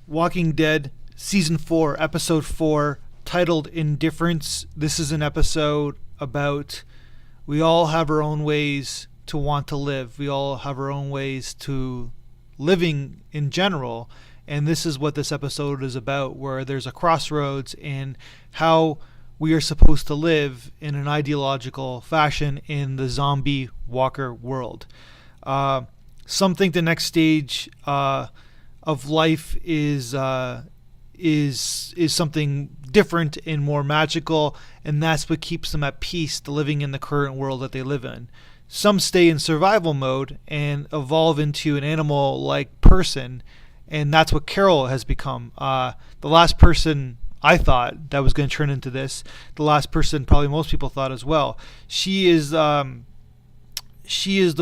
Walking Dead Season 4, Episode 4, titled Indifference. This is an episode about we all have our own ways to want to live. We all have our own ways to living in general. And this is what this episode is about, where there's a crossroads in how we are supposed to live in an ideological fashion in the zombie walker world. Some think the next stage of life is something different and more magical, and that's what keeps them at peace, to living in the current world that they live in. Some stay in survival mode and evolve into an animal-like person, and that's what Carol has become. The last person I thought that was going to turn into this, the last person probably most people thought as well. She is the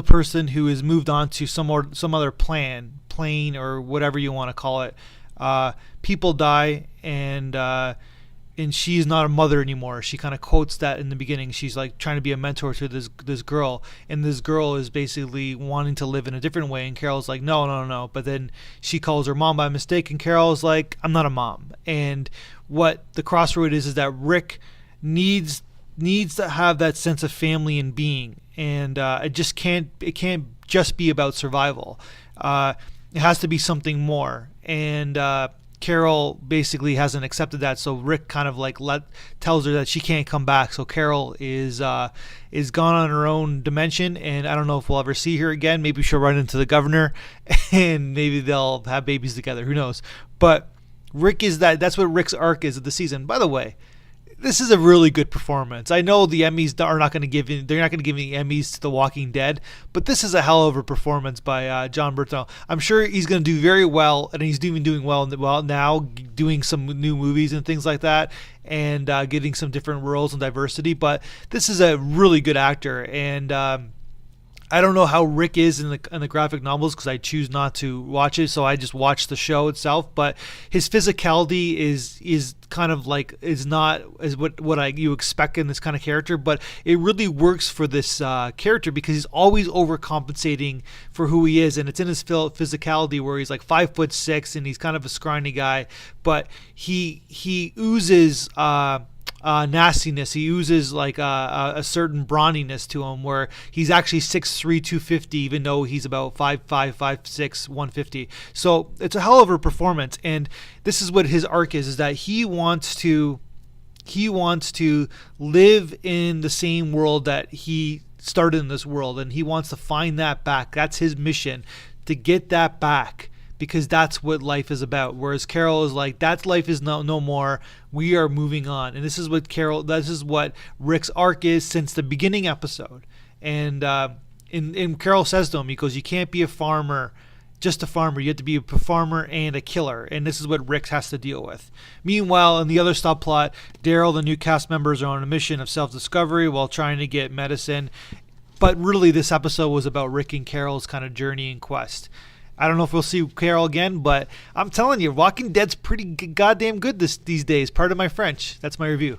person who has moved on to some other plane or whatever you want to call it. People die, and she's not a mother anymore. She kind of quotes that in the beginning. She's like trying to be a mentor to this girl, and this girl is basically wanting to live in a different way, and Carol's like, no. But then she calls her mom by mistake, and Carol's like, I'm not a mom. And what the crossroad is that Rick needs to have that sense of family and being, and it can't just be about survival. It has to be something more, and Carol basically hasn't accepted that, so Rick kind of like tells her that she can't come back. So Carol is gone on her own dimension, and I don't know if we'll ever see her again. Maybe she'll run into the governor, and maybe they'll have babies together. Who knows? But Rick is that's what Rick's arc is of the season. By the way, this is a really good performance. I know the Emmys are not going to give they're not going to give any Emmys to The Walking Dead, but this is a hell of a performance by John Bertrand. I'm sure he's going to do very well, and he's even doing well now, doing some new movies and things like that, and getting some different roles and diversity. But this is a really good actor, and I don't know how Rick is in the graphic novels because I choose not to watch it, so I just watch the show itself. But his physicality is kind of like not as what you expect in this kind of character, but it really works for this character because he's always overcompensating for who he is, and it's in his physicality where he's like 5'6" and he's kind of a scrawny guy, but he oozes nastiness. He oozes like a certain brawniness to him, where he's actually 6'3", 250, even though he's about 5'5", 5'6", 150. So it's a hell of a performance, and this is what his arc is that he wants to live in the same world that he started in this world, and he wants to find that back. That's his mission, to get that back, because that's what life is about. Whereas Carol is like, that life is no more. We are moving on. And this is what Rick's arc is since the beginning episode. And Carol says to him, he goes, you can't be a farmer, just a farmer. You have to be a farmer and a killer. And this is what Rick has to deal with. Meanwhile, in the other subplot, Daryl, the new cast members, are on a mission of self-discovery while trying to get medicine. But really, this episode was about Rick and Carol's kind of journey and quest. I don't know if we'll see Carol again, but I'm telling you, Walking Dead's pretty goddamn good these days. Pardon my French. That's my review.